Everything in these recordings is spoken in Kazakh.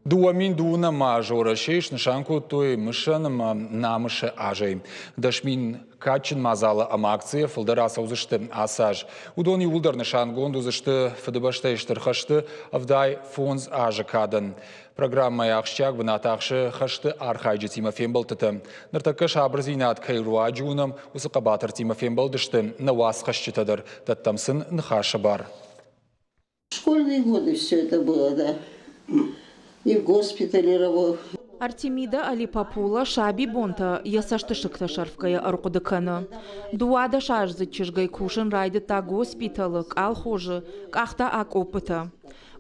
Дуамин дуна мажора шеш нишанку той мышаным намышы ажей. Дашмин качин мазала амакция фылдара саузышты асаж. Удони улдар нишан гондузышты фыдыбашта иштырхашты авдай фонз ажы кадан. Программа яхшчак вынатахшы хашты архайджи Тимофем Балтыты. Нартакы шабрзинат кайруа джунам усыкабатыр Тимофем Балдышты навас хашчитадыр. Даттамсын нхаша бар. Школьные годы все это было, да. И в госпитале работал. Артемида Алипапула шаби бонта ясаштышыкта шарфкая аркудыканы. Дуада шажзы чижгай кушын райды та госпиталык алхожы кахта ак опыта.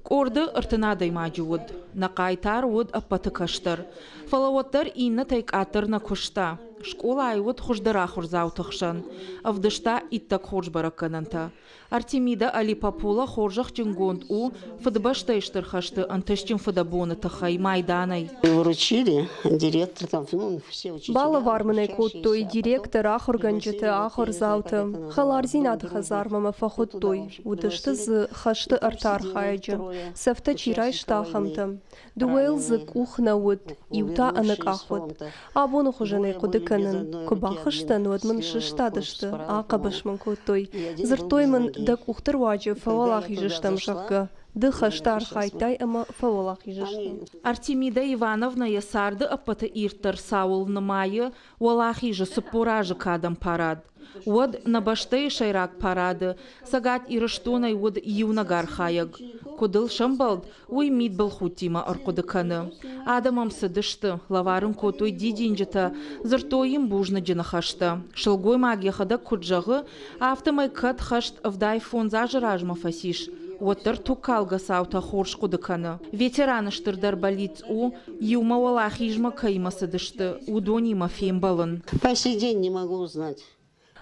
Корды ыртынадай мажуд. Накайтар уд аппатыкаштыр. Фалаваттар инна тайк атыр на кушта. Школа айвуд хуждыра хурзаутықшын. Авдышта иттак хож баракананта. Артемида Алипапула хоржах джингонд у фадбашта иштырхашты антышчим фадабоны тахай майданай. Вручили директор там, ну, все учителя. Бала варманай коттой директор ахор ганджеты ахор зауты. Халарзинат хазармама фахоттой. Удышты з хашты артар хайджы. Сафта чирай штахамты. Дуэл з кухна уд. Иута анак ахвуд. Абону хужанай кудыканын. Кубахыштан удмын шыштадышты. Ақабышмын коттой. Зыртоймын дак ухтыр ваджы фавалах ижыштам шаққа. Дыхаштар хайтай ама фавалах ижыштам. Артемида Ивановна ясарды аппата иртар саул намайы валах ижысы поражы кадам парад. Уад набаштай шайрак парады, сагат ирыштунай уад юнагар хаяг. Кудыл шамбалд, уй мид был хутима аркудыканы. Адамам сыдышты, лаварын котой дидинджета, зыртойым бужны джинахашты. Шылгой магияхада куджағы, автомай кат хашт авдай фонза жыражма фасиш. Уаттар тукалга саута хорш кудыканы. Ветераныштырдар болиц у, юма валахижма кайма сыдышты, удонима фембалын. По сей день не могу узнать.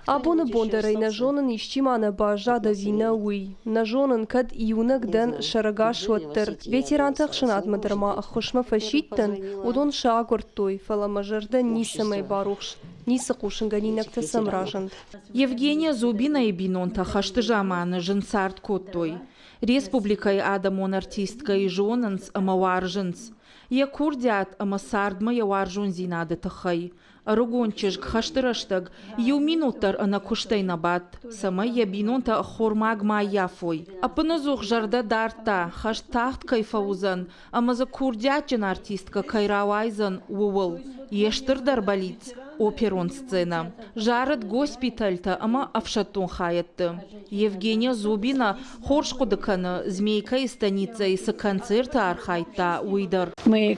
Абоны бондарай на жонын ищимана бажада вина уй. На жонын кад июнак дан шарага шоттыр. Ветерантах шынат мадырма ахушма фашиттан, удон шагуртой, фаламажарда нисамай барухш. Нисы кушынганинакта самражанд. Евгения Зубина и Бинонта хашты жаманы жынсарт коттой. Республикай адамон артистка и жонынс амаваржынс. Я курдят амасардма я варжун зинады тахай. Ругончыжг хаштыраштаг, ю минуттар ана куштай набат. Сама я бинонта хормаг ма яфой. Апынызух жарда дарта, хаштахт кайфаузан, амаза курдячын артистка кайравайзан увыл. Ештырдар болиц. Оперон сцена. Жарат госпитальта, ама авшатун хаятты. Евгения Зубина хорш кудыканы змейка и станица и концерта архайта уйдар. Мы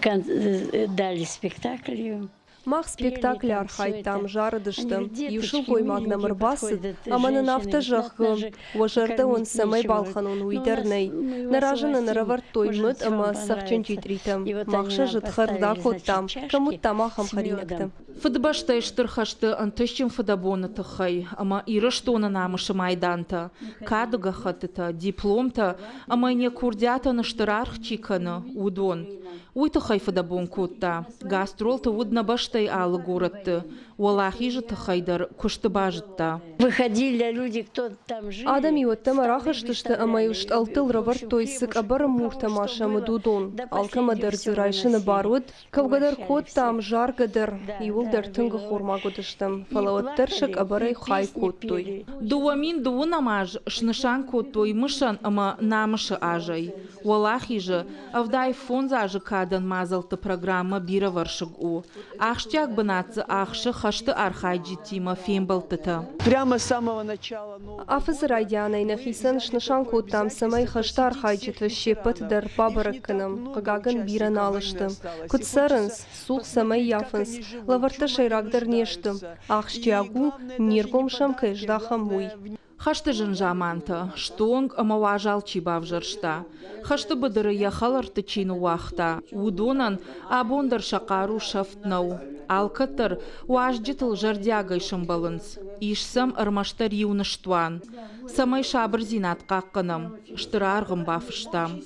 дали спектакль. Мах спектакль архайтам жарыдыштым. Юшыл коймагна мырбасыд, аманын автожағы, уажарда он самай балханун уйдарнай. Наражаны наравар тоймыд, ама сақчын житритам. Махша жытхарда коттам, камуттам ахам харинактым. Фыдбашта иштырхашты антышчым фыдабоны тахай, ама ирыштона намышы майданта. Кадыга хатыта, дипломта, ама не курдята наштырарх чиканы, удон. Уйтахай фыдабон котта. Гастролта удна баштай алы горатты. Уалахи же тахайдар кушты бажытта. Выходили люди, кто там жили. Адам иоттам арахыштышты амайушт алтыл равар тойсык абара мурта машамы дудон. Алкамадар зырайшыны баруд, кавгадар коттам жаргадар, иулдар тыңгы хормагудыштым. Фалауаттаршак абарай хай коттой. Дуамин дуунамаж шнышан коттой мышан ама намышы ажай. Уалахи же авдай фонза ажы кадан мазалты программа бира варшыг у. Ахштяк бынатсы ахшы хашты архайджи Тимофем Балтыты. Прямо с самого начала. Афызыр айдянай нахисан шнышан коттам самай хашты архайджиты щепыт дар бабаракканым. Қагагын биран алыштым. Кутсарынс, сух самай яфынс. Лаварта шайрагдар нештым. Ахштягу ниргомшам кайждахам муй. Хашты жынжаманты, штонг амаважал чибавжыршта. Хашты быдыры яхаларты чину вахта. Удонан абондар шақару шафтнау. Алкатыр уажджитыл жардягай шымбалынс. Ишсам ырмаштар юныштуан. Самай шабыр зинат қаққыным. Штырарғым бафыштам.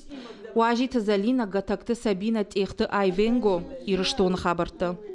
Уажиты залина гатакты сабина техты айвенго ирыштон хабарты.